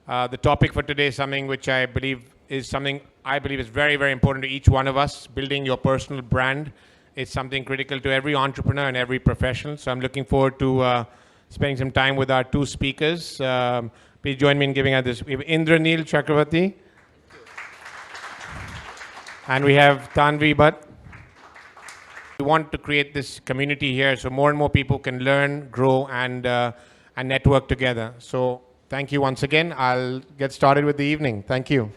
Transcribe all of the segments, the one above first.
The topic for today is something which I believe is very, very important to each one of us. Building your personal brand is something critical to every entrepreneur and every professional. So I'm looking forward to spending some time with our two speakers. Please join me in giving out this. We have Indranil Chakravarti. And we have Tanvi Bhatt. We want to create this community here so more and more people can learn, grow, and network together. So thank you once again. I'll get started with the evening. Thank you.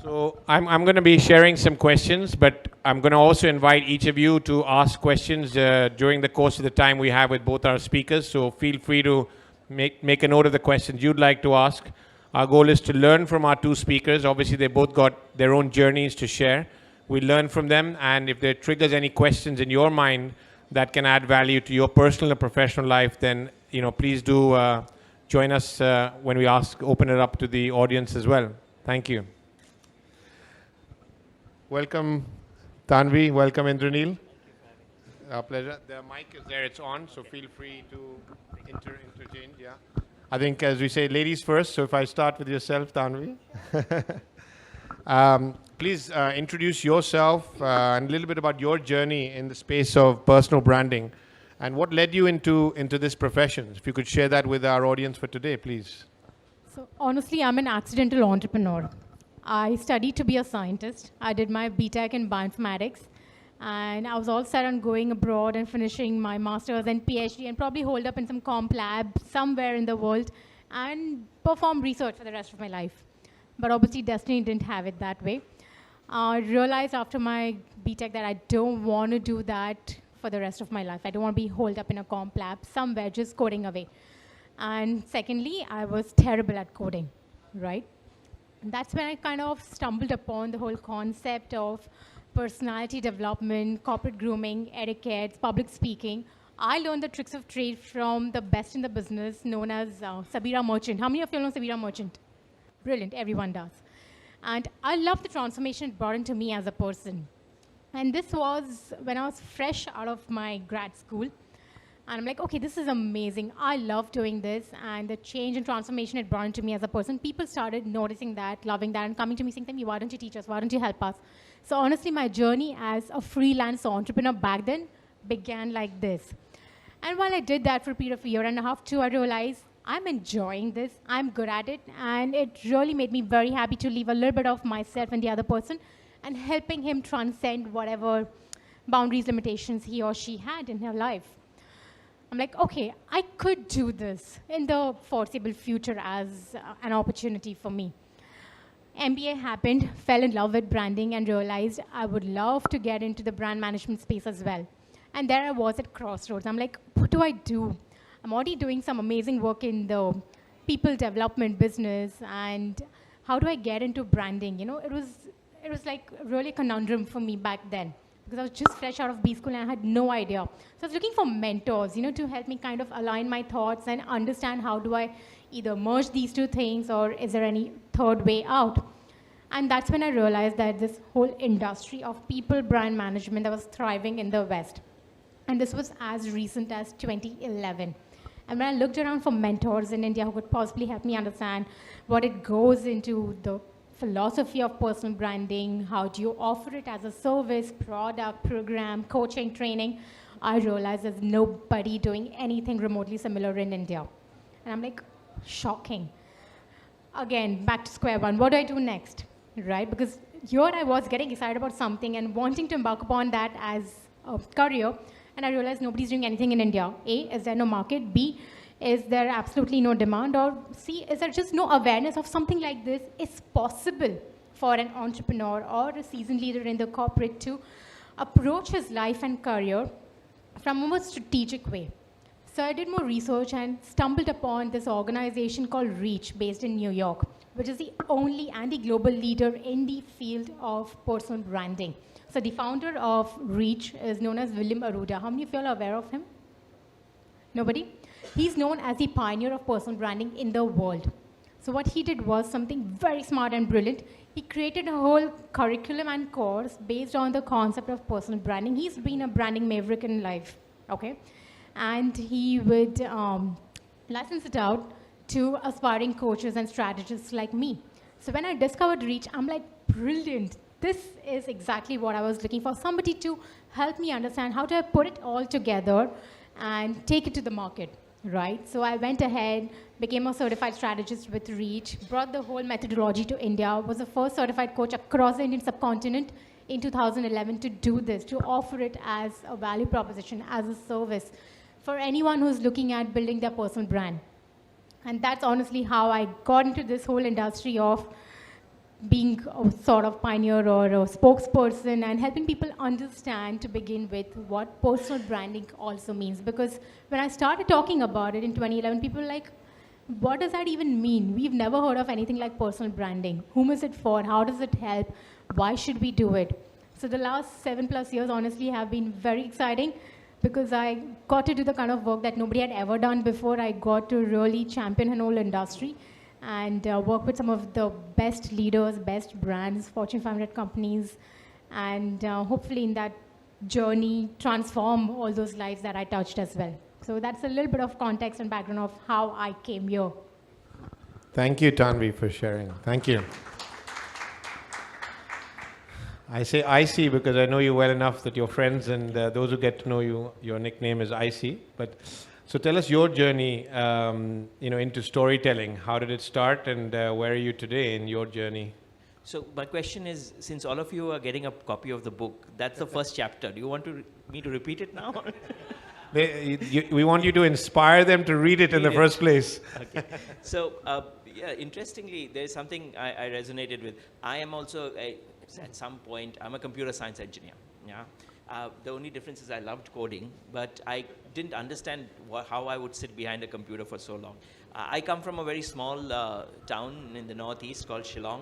So I'm going to be sharing some questions, but I'm going to also invite each of you to ask questions during the course of the time we have with both our speakers. So feel free to make a note of the questions you'd like to ask. Our goal is to learn from our two speakers. Obviously, they both got their own journeys to share. We learn from them, and if there triggers any questions in your mind that can add value to your personal and professional life, then please do join us when we open it up to the audience as well. Thank you. Welcome, Tanvi. Welcome, Indranil. Our pleasure. The mic is there. It's on, so feel free to interchange. Yeah. I think, as we say, ladies first. So if I start with yourself, Tanvi. Please introduce yourself and a little bit about your journey in the space of personal branding and what led you into this profession. If you could share that with our audience for today, please. So honestly, I'm an accidental entrepreneur. I studied to be a scientist. I did my BTech in bioinformatics. And I was all set on going abroad and finishing my master's and PhD and probably hold up in some comp lab somewhere in the world and perform research for the rest of my life. But obviously, destiny didn't have it that way. I realized after my BTech that I don't want to do that for the rest of my life. I don't want to be holed up in a comp lab somewhere just coding away. And secondly, I was terrible at coding, right? And that's when I kind of stumbled upon the whole concept of personality development, corporate grooming, etiquette, public speaking. I learned the tricks of trade from the best in the business known as Sabira Merchant. How many of you know Sabira Merchant? Brilliant, everyone does. And I love the transformation it brought into me as a person. And this was when I was fresh out of my grad school. And I'm like, okay, this is amazing. I love doing this. And the change and transformation it brought into me as a person, people started noticing that, loving that, and coming to me saying, why don't you teach us? Why don't you help us? So honestly, my journey as a freelance entrepreneur back then began like this. And while I did that for a period of a year and a half, too, I realized I'm enjoying this, I'm good at it, and it really made me very happy to leave a little bit of myself and the other person and helping him transcend whatever boundaries, limitations he or she had in her life. I'm like, okay, I could do this in the foreseeable future as an opportunity for me. MBA happened, fell in love with branding and realized I would love to get into the brand management space as well. And there I was at crossroads. I'm like, what do I do? I'm already doing some amazing work in the people development business, and how do I get into branding? It was like really a conundrum for me back then because I was just fresh out of B school and I had no idea. So I was looking for mentors, to help me kind of align my thoughts and understand how do I either merge these two things or is there any third way out? And that's when I realized that this whole industry of people brand management that was thriving in the West. And this was as recent as 2011. And when I looked around for mentors in India who could possibly help me understand what it goes into the philosophy of personal branding, how do you offer it as a service, product, program, coaching, training, I realized there's nobody doing anything remotely similar in India. And I'm like, shocking. Again, back to square one. What do I do next, right? Because here I was getting excited about something and wanting to embark upon that as a career. And I realized nobody's doing anything in India. A, is there no market? B, is there absolutely no demand? Or C, is there just no awareness of something like this is possible for an entrepreneur or a seasoned leader in the corporate to approach his life and career from a more strategic way? So I did more research and stumbled upon this organization called REACH based in New York, which is the only and the global leader in the field of personal branding. So the founder of REACH is known as William Arruda. How many of you are aware of him? Nobody? He's known as the pioneer of personal branding in the world. So what he did was something very smart and brilliant. He created a whole curriculum and course based on the concept of personal branding. He's been a branding maverick in life, okay? And he would license it out to aspiring coaches and strategists like me. So when I discovered Reach, I'm like, brilliant. This is exactly what I was looking for, somebody to help me understand how to put it all together and take it to the market, right? So I went ahead, became a certified strategist with Reach, brought the whole methodology to India, was the first certified coach across the Indian subcontinent in 2011 to do this, to offer it as a value proposition, as a service for anyone who's looking at building their personal brand. And that's honestly how I got into this whole industry of being a sort of pioneer or a spokesperson and helping people understand to begin with what personal branding also means. Because when I started talking about it in 2011, people were like, what does that even mean? We've never heard of anything like personal branding. Whom is it for? How does it help? Why should we do it? So the last 7+ years honestly have been very exciting because I got to do the kind of work that nobody had ever done before. I got to really champion an whole industry and work with some of the best leaders, best brands, Fortune 500 companies, and hopefully in that journey transform all those lives that I touched as well. So that's a little bit of context and background of how I came here. Thank you, Tanvi, for sharing. Thank you. I say Icy because I know you well enough that your friends and those who get to know you, your nickname is Icy. But so tell us your journey, into storytelling. How did it start, and where are you today in your journey? So my question is, since all of you are getting a copy of the book, that's the first chapter. Do you want me to repeat it now? We want you to inspire them to read it in the first place. Okay. So, interestingly, there's something I resonated with. I am also, at some point, I'm a computer science engineer. Yeah. The only difference is I loved coding, but I didn't understand how I would sit behind a computer for so long. I come from a very small town in the northeast called Shillong.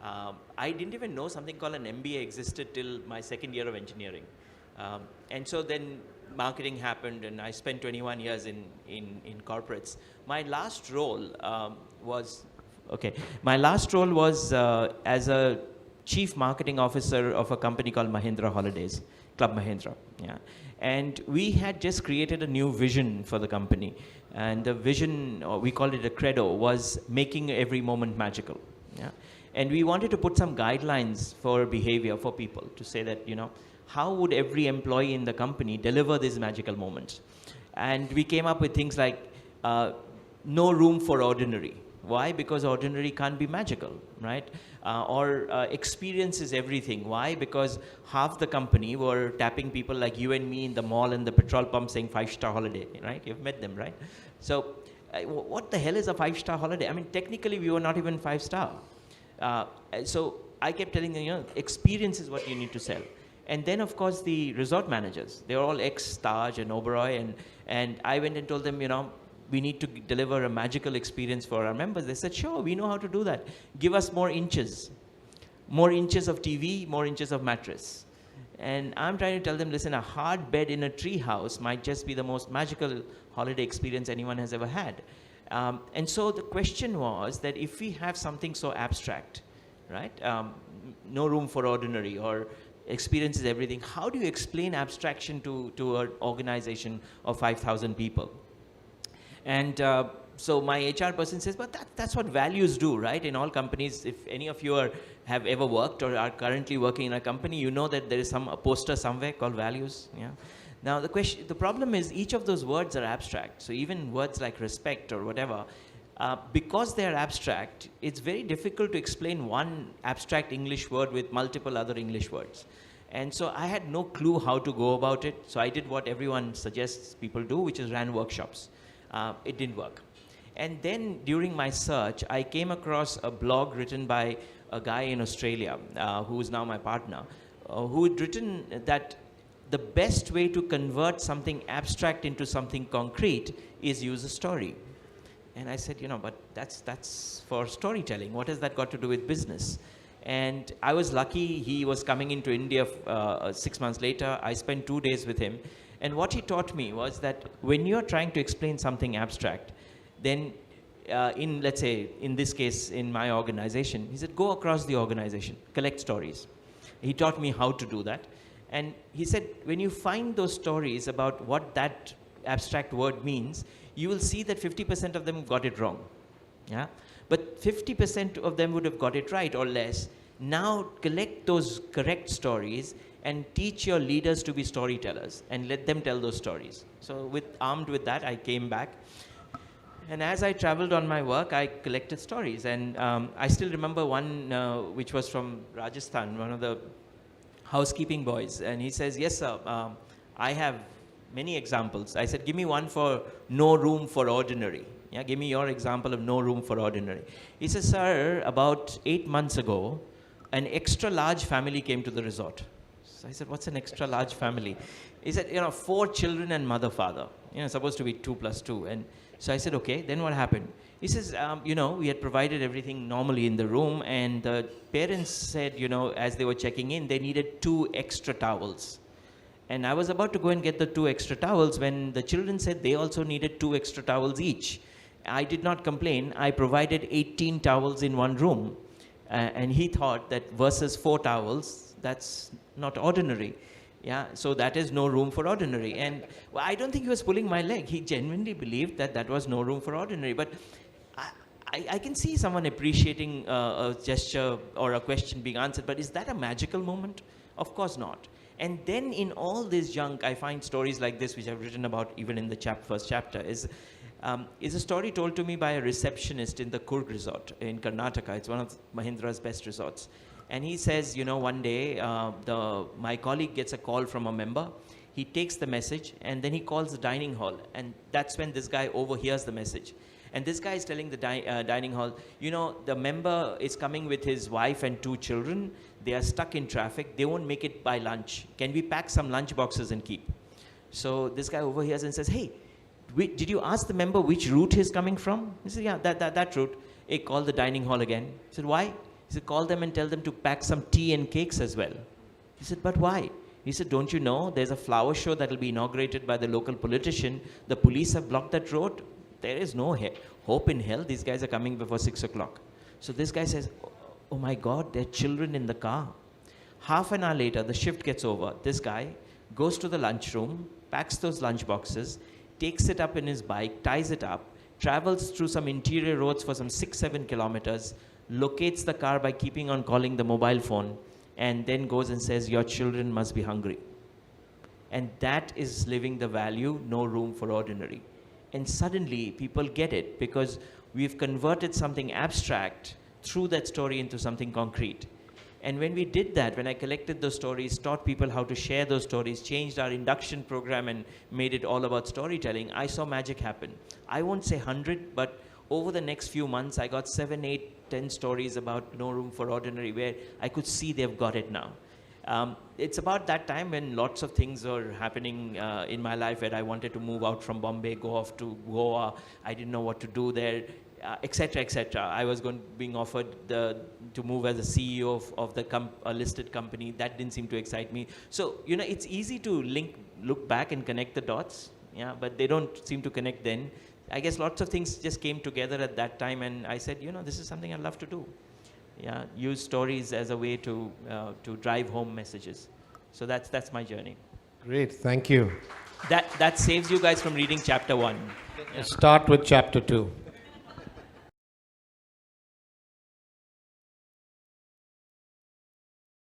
I didn't even know something called an MBA existed till my second year of engineering. And so then marketing happened, and I spent 21 years in corporates. My last role was as a chief marketing officer of a company called Mahindra Holidays, Club Mahindra. Yeah. And we had just created a new vision for the company. And the vision, or we called it a credo, was making every moment magical. Yeah. And we wanted to put some guidelines for behavior for people to say that, how would every employee in the company deliver these magical moments? And we came up with things like no room for ordinary. Why? Because ordinary can't be magical, right? Or experience is everything. Why? Because half the company were tapping people like you and me in the mall and the petrol pump saying 5-star holiday, right? You've met them, right? So what the hell is a 5-star holiday? I mean, technically we were not even 5-star. So I kept telling them, experience is what you need to sell. And then, of course, the resort managers, they're all ex-Taj and Oberoi, and I went and told them, we need to deliver a magical experience for our members. They said, sure, we know how to do that. Give us more inches of TV, more inches of mattress. And I'm trying to tell them, listen, a hard bed in a tree house might just be the most magical holiday experience anyone has ever had. And so the question was that if we have something so abstract, right, no room for ordinary, or experience is everything, how do you explain abstraction to an organization of 5,000 people? And so my HR person says, but that's what values do, right? In all companies, if any of you have ever worked or are currently working in a company, you know that there is a poster somewhere called values. Yeah. Now the problem is each of those words are abstract. So even words like respect or whatever, because they are abstract, it's very difficult to explain one abstract English word with multiple other English words. And so I had no clue how to go about it. So I did what everyone suggests people do, which is ran workshops. It didn't work. And then during my search, I came across a blog written by a guy in Australia, who is now my partner, who had written that the best way to convert something abstract into something concrete is use a story. And I said, but that's for storytelling. What has that got to do with business? And I was lucky. He was coming into India 6 months later. I spent 2 days with him. And what he taught me was that when you're trying to explain something abstract, then let's say, in this case, in my organization, he said, go across the organization, collect stories. He taught me how to do that. And he said, when you find those stories about what that abstract word means, you will see that 50% of them got it wrong. Yeah, but 50% of them would have got it right or less. Now collect those correct stories and teach your leaders to be storytellers and let them tell those stories. So armed with that, I came back. And as I traveled on my work, I collected stories. And I still remember one which was from Rajasthan, one of the housekeeping boys. And he says, yes, sir, I have many examples. I said, give me one for no room for ordinary. Yeah, give me your example of no room for ordinary. He says, sir, about 8 months ago, an extra large family came to the resort. So I said, what's an extra large family? He said, 4 children and mother, father. Supposed to be 2 plus 2. And so I said, okay, then what happened? He says, we had provided everything normally in the room, and the parents said, as they were checking in, they needed 2 extra towels. And I was about to go and get the 2 extra towels when the children said they also needed 2 extra towels each. I did not complain. I provided 18 towels in one room. And he thought that versus 4 towels, that's not ordinary. Yeah, so that is no room for ordinary. And I don't think he was pulling my leg. He genuinely believed that that was no room for ordinary. But I can see someone appreciating a gesture or a question being answered, but is that a magical moment? Of course not. And then in all this junk, I find stories like this, which I've written about even in the first chapter, is a story told to me by a receptionist in the Coorg resort in Karnataka. It's one of Mahindra's best resorts. And he says, one day, my colleague gets a call from a member. He takes the message, and then he calls the dining hall. And that's when this guy overhears the message. And this guy is telling the dining hall, the member is coming with his wife and 2 children. They are stuck in traffic. They won't make it by lunch. Can we pack some lunch boxes and keep? So this guy overhears and says, hey, did you ask the member which route he's coming from? He said, yeah, that route. Hey, call the dining hall again. He said, why? He said, call them and tell them to pack some tea and cakes as well. He said, but why? He said, don't you know there's a flower show that will be inaugurated by the local politician. The police have blocked that road. There is no hope in hell. These guys are coming before 6 o'clock. So this guy says, oh my God, there are children in the car. Half an hour later, the shift gets over. This guy goes to the lunchroom, packs those lunch boxes, takes it up in his bike, ties it up, travels through some interior roads for some 6-7 kilometers, locates the car by keeping on calling the mobile phone, and then goes and says, your children must be hungry. And that is living the value, no room for ordinary. And suddenly people get it because we've converted something abstract through that story into something concrete. And when we did that, when I collected those stories, taught people how to share those stories, changed our induction program and made it all about storytelling, I saw magic happen. I won't say 100, but over the next few months, I got 7, 8, 10 stories about no room for ordinary where I could see they've got it now. It's about that time when lots of things were happening in my life where I wanted to move out from Bombay, go off to Goa. I didn't know what to do there, etc., etc. I was being offered to move as a CEO of a listed company. That didn't seem to excite me. So, it's easy to look back and connect the dots, yeah, but they don't seem to connect then. I guess lots of things just came together at that time, and I said, this is something I love to do. Yeah, use stories as a way to drive home messages. So that's my journey. Great, thank you. That saves you guys from reading chapter 1. Start with chapter 2.